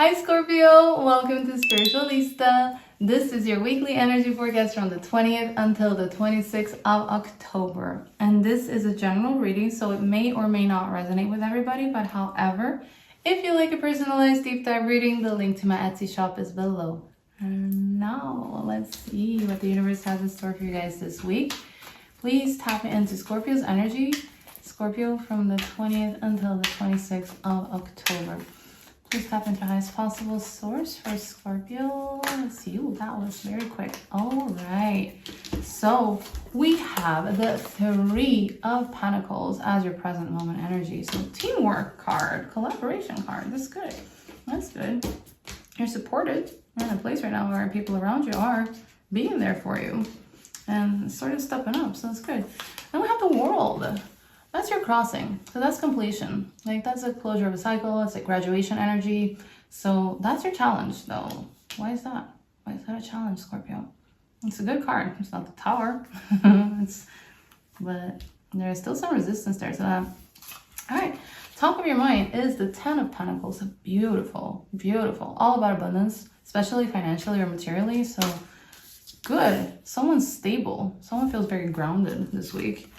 Hi Scorpio, welcome to Spiritualista. This is your weekly energy forecast from the 20th until the 26th of October. And this is a general reading, so it may or may not resonate with everybody, but however, if you like a personalized deep dive reading, the link to my Etsy shop is below. And now, let's see what the universe has in store for you guys this week. Please tap into Scorpio's energy. Scorpio from the 20th until the 26th of October. Please tap into highest possible source for Scorpio. Let's see. Ooh, that was very quick. All right. So we have the Three of Pentacles as your present moment energy. So teamwork card, collaboration card. That's good. That's good. You're supported. You're in a place right now where people around you are being there for you and sort of stepping up. So that's good. Then we have the World. That's your crossing. So that's completion. Like that's a closure of a cycle. It's like graduation energy. So that's your challenge though. Why is that? Why is that a challenge, Scorpio? It's a good card. It's not the Tower. But there's still some resistance there. So all right. Top of your mind is the Ten of Pentacles. Beautiful, beautiful. All about abundance, especially financially or materially. So good. Someone's stable. Someone feels very grounded this week.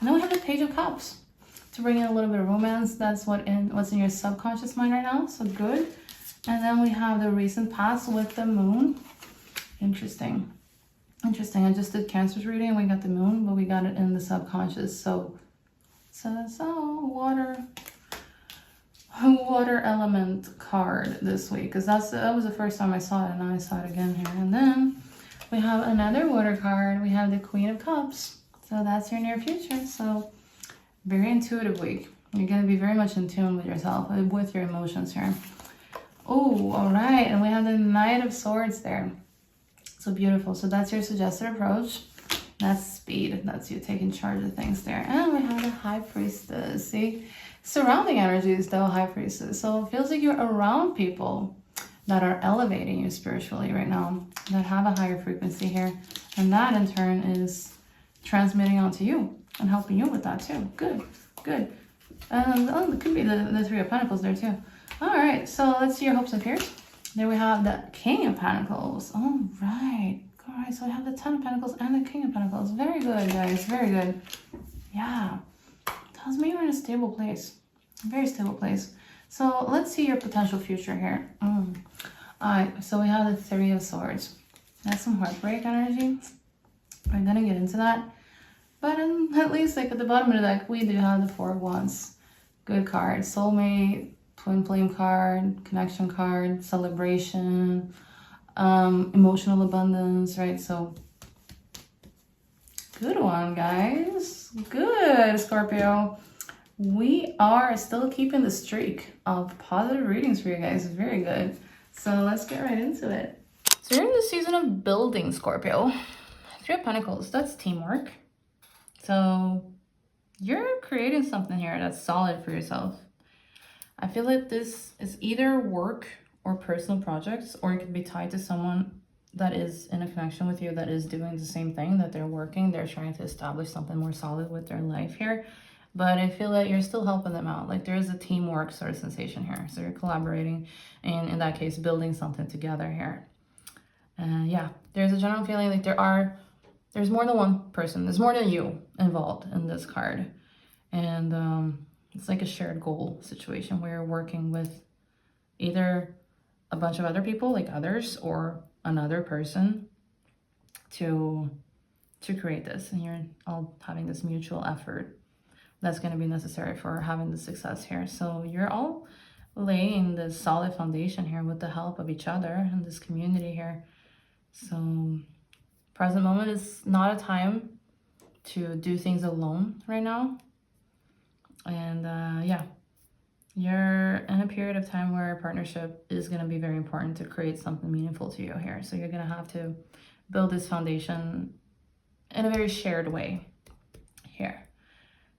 And then we have the Page of Cups to bring in a little bit of romance. That's what's in your subconscious mind right now. So good. And then we have the recent past with the Moon. Interesting. Interesting. I just did Cancer's reading and we got the Moon, but we got it in the subconscious. So water element card this week, because that was the first time I saw it, and now I saw it again here. And then we have another water card. We have the Queen of Cups. So that's your near future. So very intuitive week. You're going to be very much in tune with yourself, with your emotions here. Oh, all right. And we have the Knight of Swords there. So beautiful. So that's your suggested approach. That's speed. That's you taking charge of things there. And we have the High Priestess. See? Surrounding energies though, High Priestess. So it feels like you're around people that are elevating you spiritually right now, that have a higher frequency here. And that in turn is transmitting onto you and helping you with that too. Good, good. And it could be the Three of Pentacles there too. All right, so let's see your hopes and fears. There we have the King of Pentacles. All right. All right, so we have the Ten of Pentacles and the King of Pentacles. Very good, guys. Very good. Yeah. Tells me you're in a stable place. A very stable place. So let's see your potential future here. All right, so we have the Three of Swords. That's some heartbreak energy. We're going to get into that. But at least like at the bottom of the deck, we do have the Four of Wands. Good card. Soulmate, twin flame card, connection card, celebration, emotional abundance, right? So good one, guys. Good, Scorpio. We are still keeping the streak of positive readings for you guys. Very good. So let's get right into it. So you're in the season of building, Scorpio. Three of Pentacles, that's teamwork. So you're creating something here that's solid for yourself. I feel like this is either work or personal projects, or it could be tied to someone that is in a connection with you that is doing the same thing, that they're working. They're trying to establish something more solid with their life here. But I feel like you're still helping them out. Like there is a teamwork sort of sensation here. So you're collaborating and in that case, building something together here. Yeah, there's a general feeling like there's more than one person. There's more than you involved in this card. And it's like a shared goal situation where you're working with either a bunch of other people, like others, or another person to create this. And you're all having this mutual effort that's going to be necessary for having the success here. So you're all laying this solid foundation here with the help of each other and this community here. So present moment is not a time to do things alone right now. And yeah, you're in a period of time where partnership is going to be very important to create something meaningful to you here. So you're going to have to build this foundation in a very shared way here.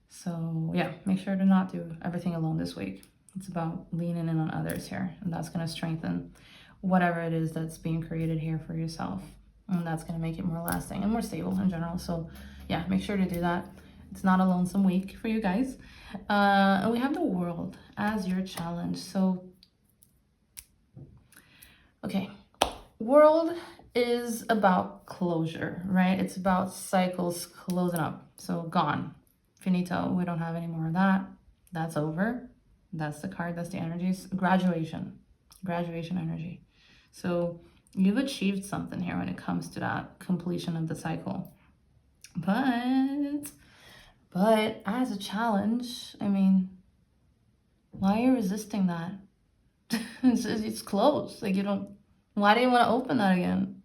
So yeah, make sure to not do everything alone this week. It's about leaning in on others here, and that's going to strengthen whatever it is that's being created here for yourself. And that's going to make it more lasting and more stable in general. So yeah, make sure to do that. It's not a lonesome week for you guys. And we have the World as your challenge. So Okay, world is about closure, right? It's about cycles closing up. So gone, finito. We don't have any more of that. That's over. That's the card. That's the energies. Graduation, graduation energy. So you've achieved something here when it comes to that completion of the cycle. But as a challenge, I mean, why are you resisting that? It's closed. Like, you don't, why do you want to open that again?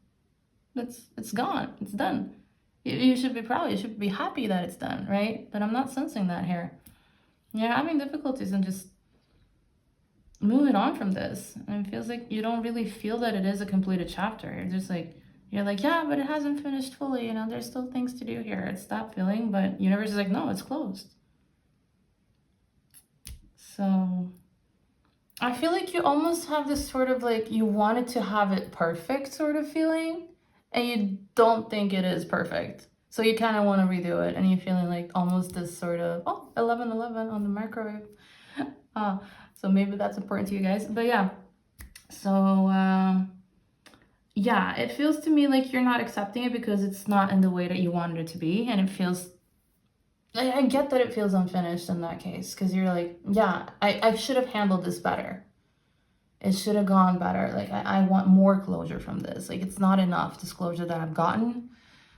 It's gone. It's done. You should be proud. You should be happy that it's done, right? But I'm not sensing that here. You're having difficulties in just moving on from this. And it feels like you don't really feel that it is a completed chapter. You're like, yeah, but it hasn't finished fully. You know, there's still things to do here. It's that feeling, but universe is like, no, it's closed. So I feel like you almost have this sort of like, you wanted to have it perfect sort of feeling, and you don't think it is perfect. So you kind of want to redo it, and you're feeling like almost this sort of, 11:11 on the microwave. So maybe that's important to you guys. But yeah, so yeah, it feels to me like you're not accepting it because it's not in the way that you wanted it to be. And it feels, I get that it feels unfinished in that case, because you're like, yeah, I should have handled this better. It should have gone better. Like, I want more closure from this. Like, it's not enough disclosure that I've gotten.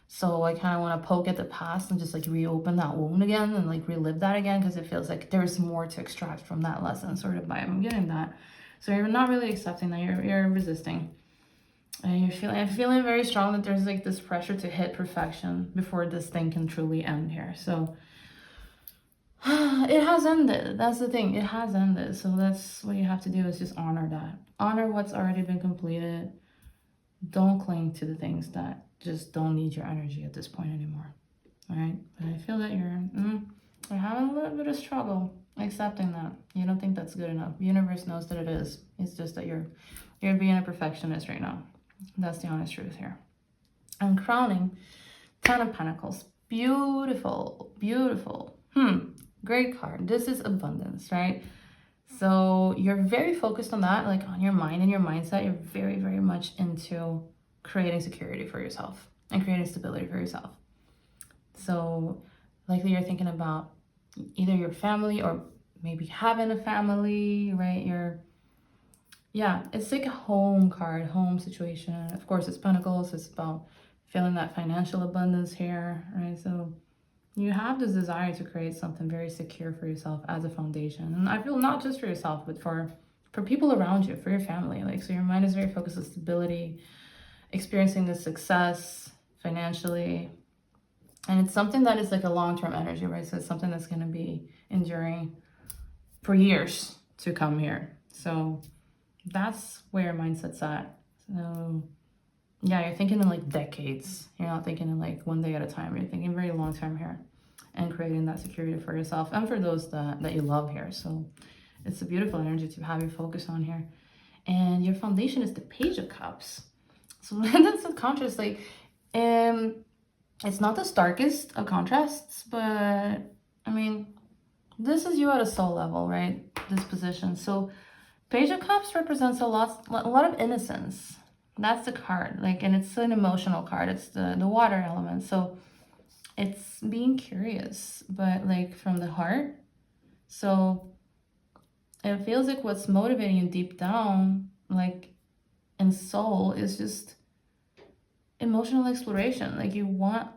So I kind of want to poke at the past and just like reopen that wound again and like relive that again, because it feels like there's more to extract from that lesson, sort of vibe I'm getting that. So you're not really accepting that, you're resisting. And I'm feeling very strong that there's like this pressure to hit perfection before this thing can truly end here. So it has ended. That's the thing. It has ended. So that's what you have to do, is just honor that. Honor what's already been completed. Don't cling to the things that just don't need your energy at this point anymore. All right? But I feel that you're having a little bit of struggle accepting that. You don't think that's good enough. The universe knows that it is. It's just that you're being a perfectionist right now. That's the honest truth here. And crowning, 10 of Pentacles. Beautiful, beautiful. Great card. This is abundance, right? So you're very focused on that, like on your mind and your mindset. You're very, very much into creating security for yourself and creating stability for yourself. So likely you're thinking about either your family or maybe having a family, right? Yeah, it's like a home card, home situation. Of course, it's Pentacles. It's about feeling that financial abundance here, right? So you have this desire to create something very secure for yourself as a foundation. And I feel not just for yourself, but for people around you, for your family. Like, so your mind is very focused on stability, experiencing the success financially. And it's something that is like a long-term energy, right? So it's something that's going to be enduring for years to come here. So that's where your mindset's at. So yeah, you're thinking in like decades. You're not thinking in like one day at a time. You're thinking very long term here, and creating that security for yourself and for those that you love here. So it's a beautiful energy to have you focus on here. And your foundation is the Page of Cups. So that's a contrast. Like, it's not the starkest of contrasts, but I mean, this is you at a soul level, right? This position. So Page of Cups represents a lot of innocence. That's the card, like, and it's an emotional card. It's the water element. So it's being curious, but like from the heart. So it feels like what's motivating you deep down, like in soul, is just emotional exploration. Like, do you want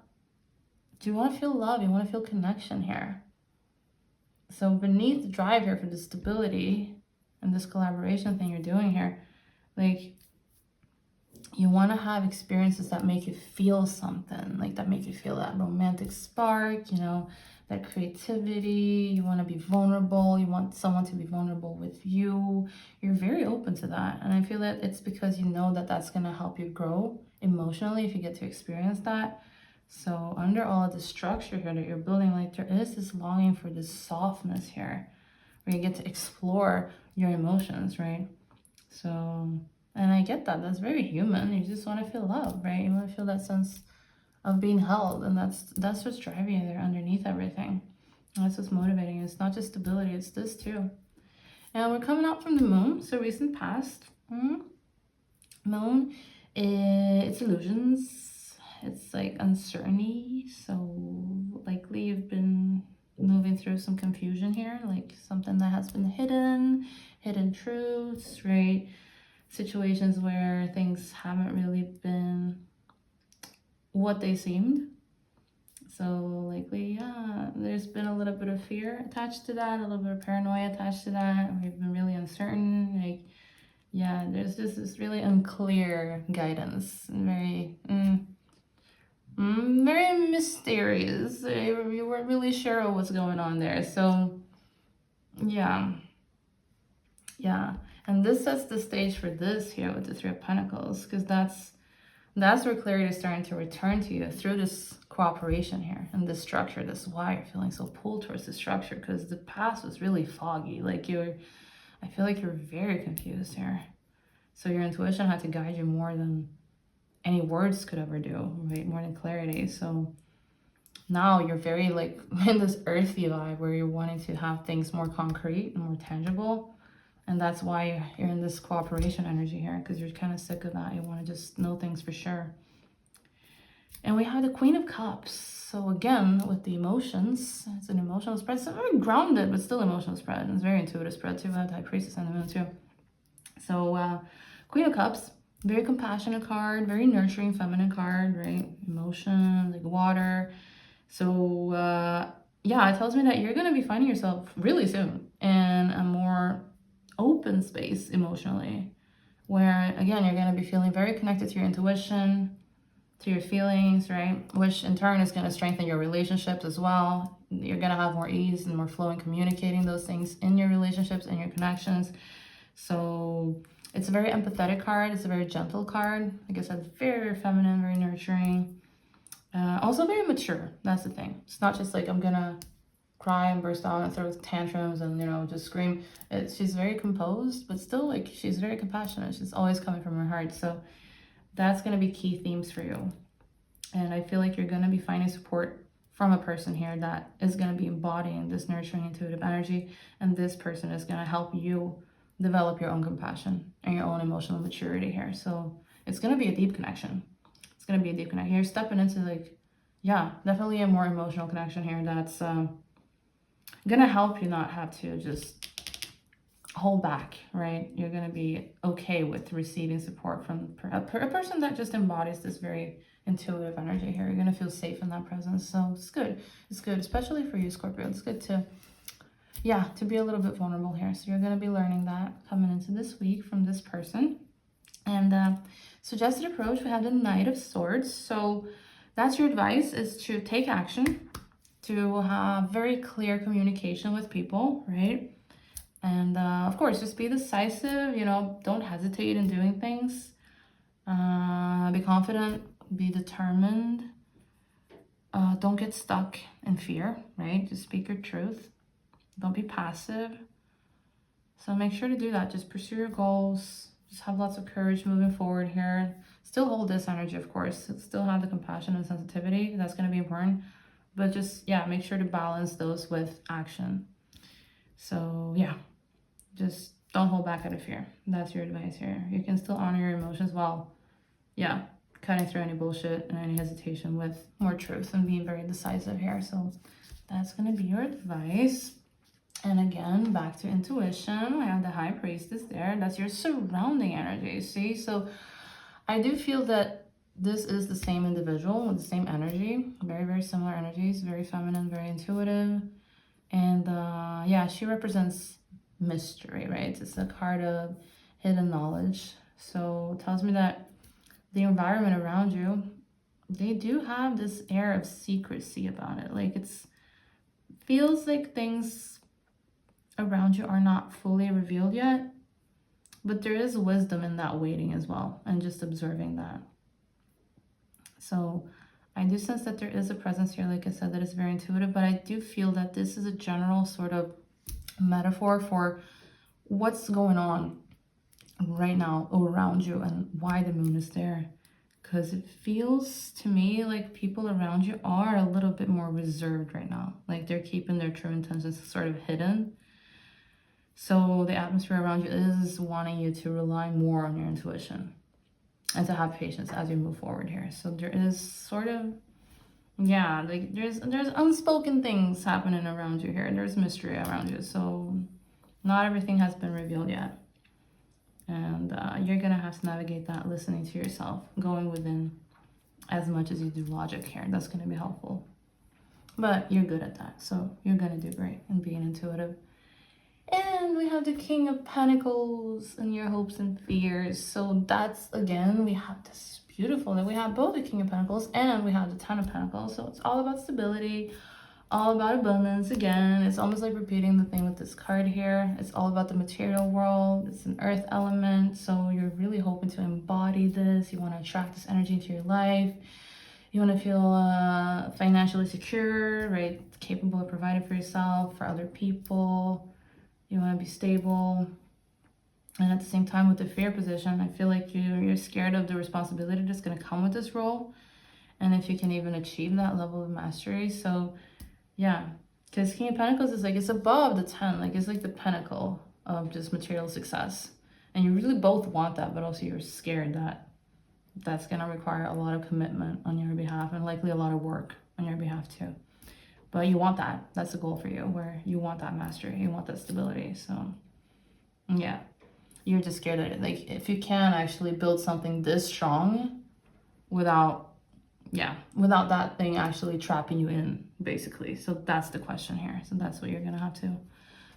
to feel love? You want to feel connection here. So beneath the drive here for the stability and this collaboration thing you're doing here, like, you want to have experiences that make you feel something, like that make you feel that romantic spark, you know, that creativity. You want to be vulnerable. You want someone to be vulnerable with you. You're very open to that. And I feel that it's because you know that that's going to help you grow emotionally if you get to experience that. So under all of the structure here that you're building, like, there is this longing for this softness here where you get to explore your emotions, right? So, and I get that. That's very human. You just want to feel love, right? You want to feel that sense of being held. And that's what's driving you there underneath everything. That's what's motivating you. It's not just stability. It's this too. And we're coming out from the moon. So recent past. Moon, it's illusions. It's like uncertainty. So likely you've been moving through some confusion here, like something that has been hidden truths, right? Situations where things haven't really been what they seemed. So likely, yeah, there's been a little bit of fear attached to that, a little bit of paranoia attached to that. We've been really uncertain, like, yeah, there's just this really unclear guidance, and very mysterious. You weren't really sure what's going on there. So, yeah, yeah. And this sets the stage for this here with the Three of Pentacles, because that's where clarity is starting to return to you through this cooperation here and this structure. This is why you're feeling so pulled towards the structure, because the past was really foggy. Like I feel like you're very confused here. So your intuition had to guide you more than any words could ever do, right? More than clarity. So now you're very like in this earthy vibe where you're wanting to have things more concrete and more tangible. And that's why you're in this cooperation energy here, because you're kind of sick of that. You want to just know things for sure. And we have the Queen of Cups. So again, with the emotions, it's an emotional spread. It's very grounded, but still emotional spread. And it's very intuitive spread too. I have the High Priestess and the Moon too. So Queen of Cups, very compassionate card, very nurturing feminine card, right? Emotion, like water. So yeah, it tells me that you're going to be finding yourself really soon in a more open space emotionally, where again you're going to be feeling very connected to your intuition, to your feelings, right? Which in turn is going to strengthen your relationships as well. You're going to have more ease and more flow in communicating those things in your relationships and your connections. So it's a very empathetic card. It's a very gentle card. Like I said, very feminine, very nurturing. Also very mature. That's the thing. It's not just like I'm gonna cry and burst out and throw tantrums and, you know, just scream. She's very composed, but still, like, she's very compassionate. She's always coming from her heart. So that's going to be key themes for you. And I feel like you're going to be finding support from a person here that is going to be embodying this nurturing intuitive energy. And this person is going to help you develop your own compassion and your own emotional maturity here. So it's going to be a deep connection. It's going to be a deep connection. You're stepping into, like, yeah, definitely a more emotional connection here that's gonna help you not have to just hold back, right? You're gonna be okay with receiving support from a person that just embodies this very intuitive energy here. You're gonna feel safe in that presence. So it's good. It's good, especially for you, Scorpio. It's good to, yeah, to be a little bit vulnerable here. So you're gonna be learning that coming into this week from this person. And suggested approach, we have the Knight of Swords. So that's your advice, is to take action, to have very clear communication with people, right? And of course, just be decisive, you know, don't hesitate in doing things. Be confident, be determined. Don't get stuck in fear, right? Just speak your truth. Don't be passive. So make sure to do that. Just pursue your goals. Just have lots of courage moving forward here. Still hold this energy, of course. Still have the compassion and sensitivity. That's going to be important. But just, yeah, make sure to balance those with action. So, yeah, just don't hold back out of fear. That's your advice here. You can still honor your emotions while, yeah, cutting through any bullshit and any hesitation with more truth and being very decisive here. So that's going to be your advice. And again, back to intuition. I have the High Priestess there. That's your surrounding energy, see? So I do feel that this is the same individual with the same energy. Very, very similar energies. Very feminine, very intuitive. And yeah, she represents mystery, right? It's a card of hidden knowledge. So it tells me that the environment around you, they do have this air of secrecy about it. Like feels like things around you are not fully revealed yet, but there is wisdom in that waiting as well and just observing that. So I do sense that there is a presence here, like I said, that is very intuitive, but I do feel that this is a general sort of metaphor for what's going on right now around you and why the moon is there. Because it feels to me like people around you are a little bit more reserved right now. Like they're keeping their true intentions sort of hidden. So the atmosphere around you is wanting you to rely more on your intuition. and to have patience as you move forward here. So there is sort of, yeah, like there's unspoken things happening around you here. There's mystery around you. So not everything has been revealed yet. And you're going to have to navigate that, listening to yourself, going within as much as you do logic here. That's going to be helpful. But you're good at that. So you're going to do great in being intuitive. And we have the King of Pentacles and your hopes and fears. So that's, again, we have this beautiful, that we have both the King of Pentacles and we have the Ten of Pentacles. So it's all about stability, all about abundance. Again, it's almost like repeating the thing with this card here. It's all about the material world. It's an earth element. So you're really hoping to embody this. You want to attract this energy into your life. You want to feel financially secure, right? Capable of providing for yourself, for other people. You want to be stable. And at the same time, with the fear position, I feel like you're scared of the responsibility that's going to come with this role. And if you can even achieve that level of mastery. So yeah, because King of Pentacles is like, it's above the 10. Like, it's like the pinnacle of just material success. And you really both want that, but also you're scared that that's going to require a lot of commitment on your behalf and likely a lot of work on your behalf too. But you want that. That's the goal for you, where you want that mastery. You want that stability. So yeah, you're just scared of it. Like, if you can actually build something this strong without that thing actually trapping you in, basically. So that's the question here. So that's what you're going to have to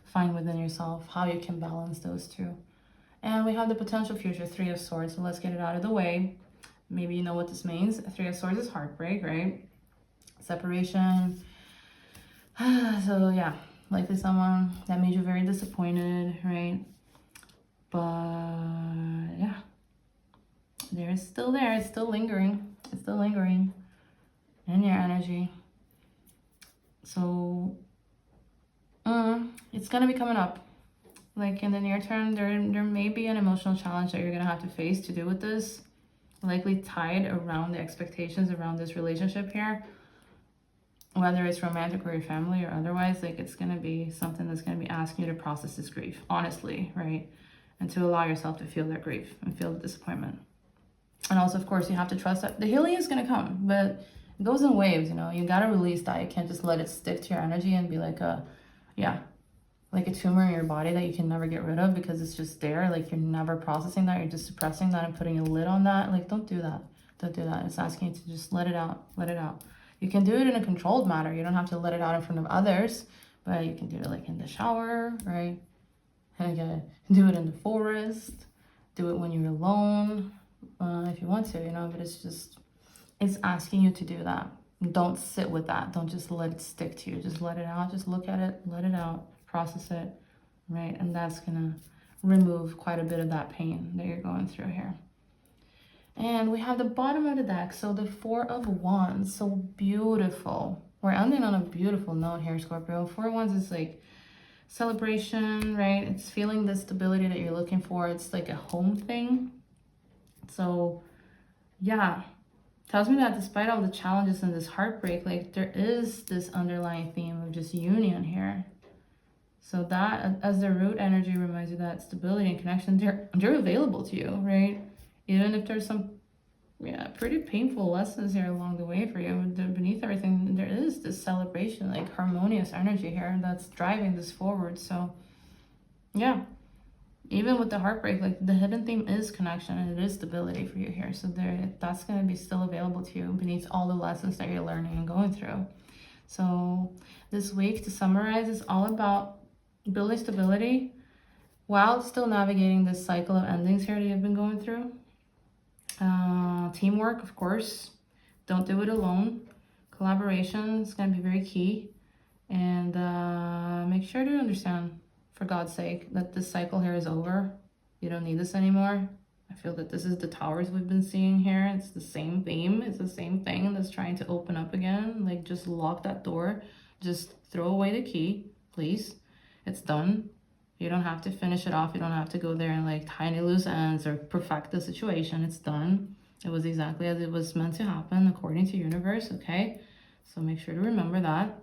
find within yourself, how you can balance those two. And we have the potential future, Three of Swords. So let's get it out of the way. Maybe you know what this means. Three of Swords is heartbreak, right? Separation. So yeah, likely someone that made you very disappointed, right? But yeah, it's still there. It's still lingering. It's still lingering in your energy. So it's gonna be coming up. Like, in the near term, there may be an emotional challenge that you're gonna have to face to do with this, likely tied around the expectations around this relationship here. Whether it's romantic or your family or otherwise, like, it's going to be something that's going to be asking you to process this grief, honestly, right? And to allow yourself to feel that grief and feel the disappointment. And also, of course, you have to trust that the healing is going to come, but it goes in waves, you know? You got to release that. You can't just let it stick to your energy and be like like a tumor in your body that you can never get rid of because it's just there. Like, you're never processing that. You're just suppressing that and putting a lid on that. Like, don't do that. Don't do that. It's asking you to just let it out. Let it out. You can do it in a controlled manner. You don't have to let it out in front of others, but you can do it like in the shower, right? And do it in the forest. Do it when you're alone, if you want to, you know, but it's asking you to do that. Don't sit with that. Don't just let it stick to you. Just let it out. Just look at it, let it out, process it, right? And that's gonna remove quite a bit of that pain that you're going through here. And we have the bottom of the deck, so the Four of Wands, so beautiful. We're ending on a beautiful note here, Scorpio. Four of Wands is like celebration, right? It's feeling the stability that you're looking for. It's like a home thing. So yeah, tells me that despite all the challenges and this heartbreak, like, there is this underlying theme of just union here. So that, as the root energy, reminds you that stability and connection, they're available to you, right? Even if there's some, pretty painful lessons here along the way for you, beneath everything, there is this celebration, like harmonious energy here that's driving this forward. So yeah, even with the heartbreak, like, the hidden theme is connection and it is stability for you here. So that's going to be still available to you beneath all the lessons that you're learning and going through. So this week, to summarize, is all about building stability while still navigating this cycle of endings here that you've been going through. Teamwork, of course. Don't do it alone. Collaboration is going to be very key. And make sure to understand, for God's sake, that this cycle here is over. You don't need this anymore. I feel that this is the towers we've been seeing here. It's the same theme. It's the same thing that's trying to open up again. Like, just lock that door. Just throw away the key, please. It's done. You don't have to finish it off. You don't have to go there and like tie any loose ends or perfect the situation. It's done. It was exactly as it was meant to happen according to universe, okay? So make sure to remember that.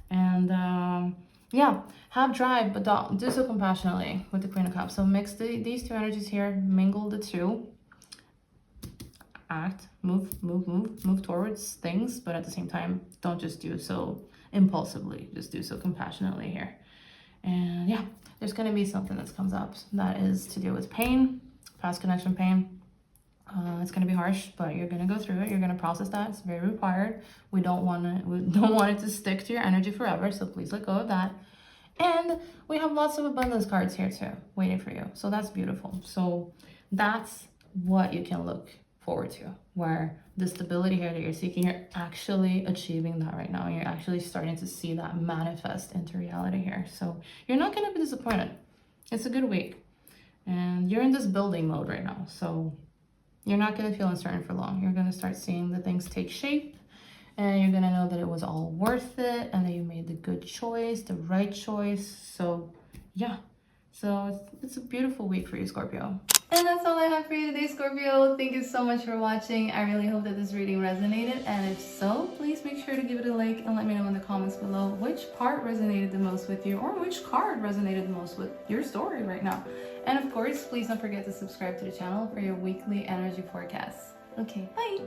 And yeah, have drive, but don't do so compassionately with the Queen of Cups. So mix these two energies here, mingle the two. act, move towards things, but at the same time, don't just do so impulsively, just do so compassionately here. And yeah, there's going to be something that comes up that is to do with pain, past connection pain. It's going to be harsh, but you're going to go through it. You're going to process that. It's very required. We don't want it to stick to your energy forever, so please let go of that. And we have lots of abundance cards here too, waiting for you. So that's beautiful. So that's what you can look forward to, where the stability here that you're seeking, you're actually achieving that right now. You're actually starting to see that manifest into reality here. So you're not going to be disappointed. It's a good week. And you're in this building mode right now. So you're not going to feel uncertain for long. You're going to start seeing the things take shape, and you're going to know that it was all worth it and that you made the good choice, the right choice. So yeah, so it's a beautiful week for you, Scorpio. And that's all I have for you today, Scorpio. Thank you so much for watching. I really hope that this reading resonated, and if so, please make sure to give it a like and let me know in the comments below which part resonated the most with you, or which card resonated the most with your story right now. And of course, please don't forget to subscribe to the channel for your weekly energy forecasts. Okay, bye!